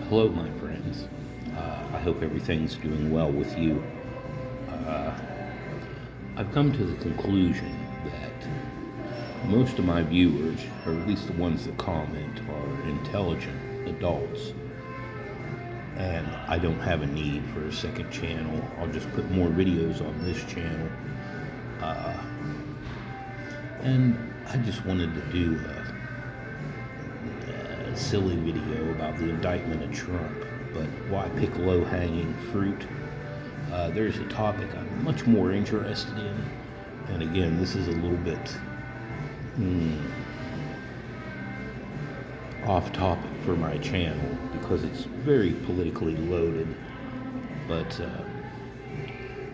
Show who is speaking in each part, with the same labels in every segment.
Speaker 1: Hello, my friends. I hope everything's doing well with you. Uh, I've come to the conclusion that most of my viewers, or at least the ones that comment, are intelligent adults, and I don't have a need for a second channel. I'll just put more videos on this channel. Uh, and I just wanted to do a silly video about the indictment of Trump, but why pick low hanging fruit? There's a topic I'm much more interested in, and again, this is a little bit hmm, off topic for my channel because it's very politically loaded. But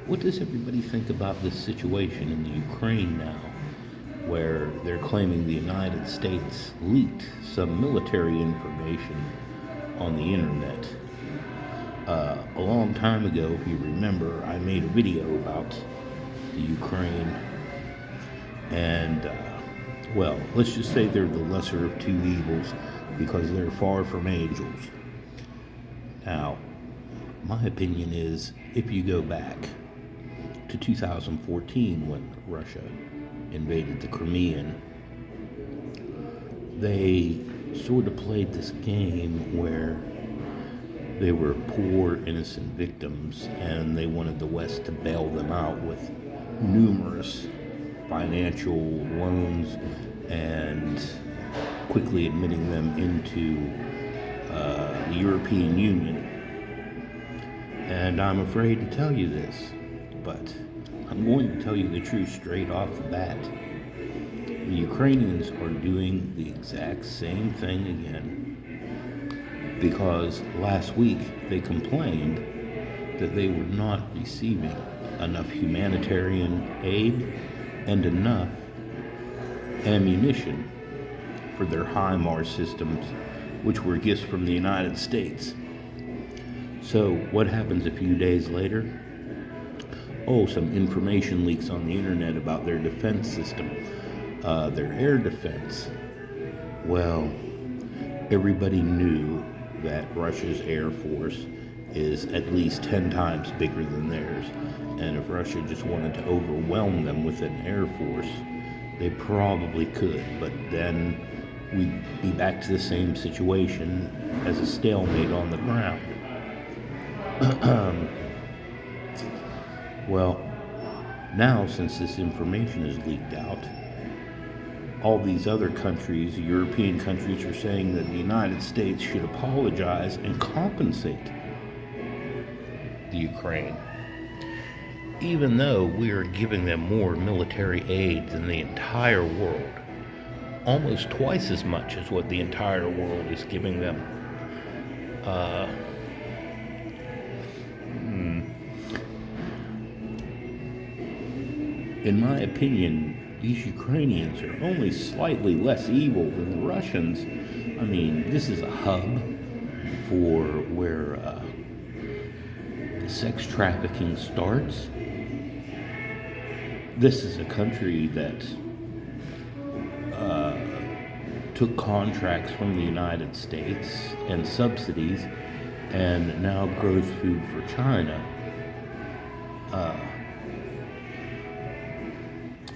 Speaker 1: what does everybody think about this situation in the Ukraine now, where they're claiming the United States leaked some military information on the internet? A long time ago, if you remember, I made a video about the Ukraine, and well, let's just say they're the lesser of two evils because they're far from angels. Now, my opinion is if you go back to 2014 when Russia invaded the Crimean, they sort of played this game where they were poor, innocent victims, and they wanted the West to bail them out with numerous financial loans and quickly admitting them into the European Union. And I'm afraid to tell you this, but I'm going to tell you the truth straight off the bat. The Ukrainians are doing the exact same thing again, because last week they complained that they were not receiving enough humanitarian aid and enough ammunition for their HIMARS systems, which were gifts from the United States. So what happens a few days later? Oh, some information leaks on the internet about their defense system, their air defense. Well, everybody knew that Russia's air force is at least 10 times bigger than theirs. And if Russia just wanted to overwhelm them with an air force, they probably could. But then we'd be back to the same situation as a stalemate on the ground. Well, now since this information is leaked out, all these other countries, European countries, are saying that the United States should apologize and compensate the Ukraine, even though we are giving them more military aid than the entire world, almost twice as much as what the entire world is giving them. In my opinion, these Ukrainians are only slightly less evil than the Russians. I mean, this is a hub for where sex trafficking starts. This is a country that took contracts from the United States and subsidies and now grows food for China.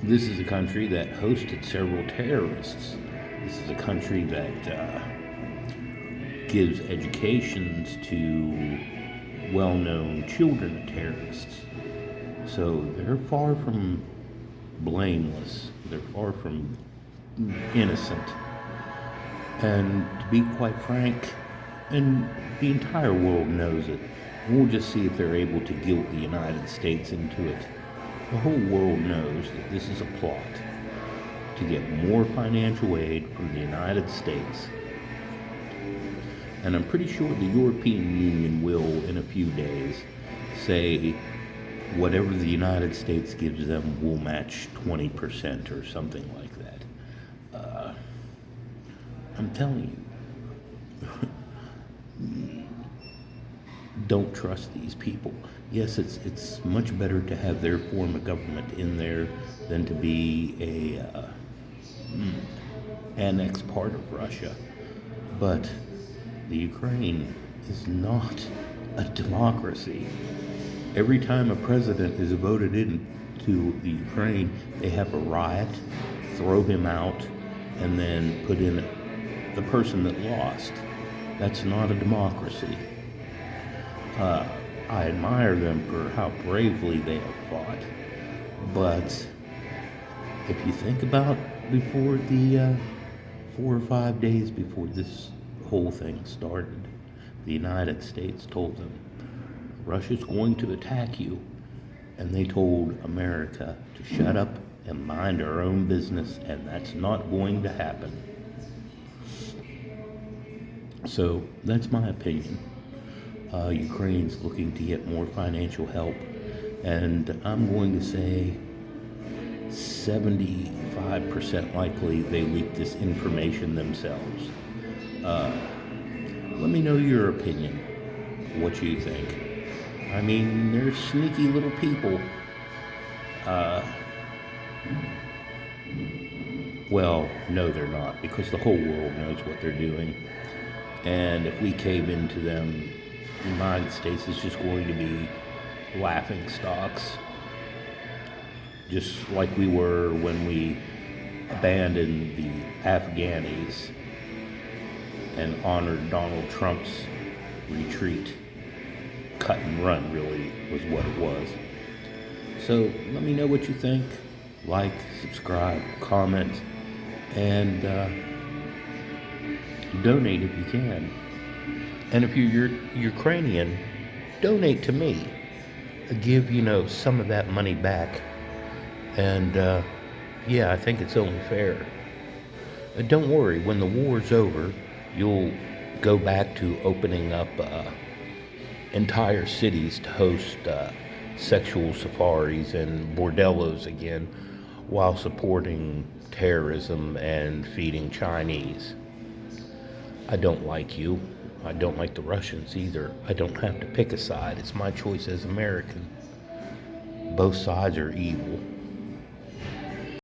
Speaker 1: This is a country that hosted several terrorists. This is a country that gives educations to well-known children of terrorists. So they're far from blameless. They're far from innocent. And to be quite frank, and the entire world knows it, we'll just see if they're able to guilt the United States into it. The whole world knows that this is a plot to get more financial aid from the United States. And I'm pretty sure the European Union will, in a few days, say whatever the United States gives them will match 20% or something like that. I'm telling you, don't trust these people. Yes, it's much better to have their form of government in there than to be a annexed part of Russia. But the Ukraine is not a democracy. Every time a president is voted into the Ukraine, they have a riot, throw him out, and then put in the person that lost. That's not a democracy. Uh, I admire them for how bravely they have fought, but if you think about before the 4 or 5 days before this whole thing started, the United States told them Russia's going to attack you, and they told America to shut up and mind our own business, and that's not going to happen. So that's my opinion. Ukraine's looking to get more financial help, and I'm going to say 75% likely they leaked this information themselves. Uh, Let me know your opinion. What you think? I mean, they're sneaky little people. Uh, well, no, they're not, because the whole world knows what they're doing. And if we cave into them, the United States is just going to be laughing stocks, just like we were when we abandoned the Afghanis and honored Donald Trump's retreat. Cut and run, really, was what it was. So let me know what you think. Like, subscribe, comment, and donate if you can. And if you're Ukrainian, donate to me. Give, some of that money back. And yeah, I think it's only fair. Don't worry, when the war's over, you'll go back to opening up entire cities to host sexual safaris and bordellos again, while supporting terrorism and feeding Chinese. I don't like you. I don't like the Russians either. I don't have to pick a side. It's my choice as American. Both sides are evil.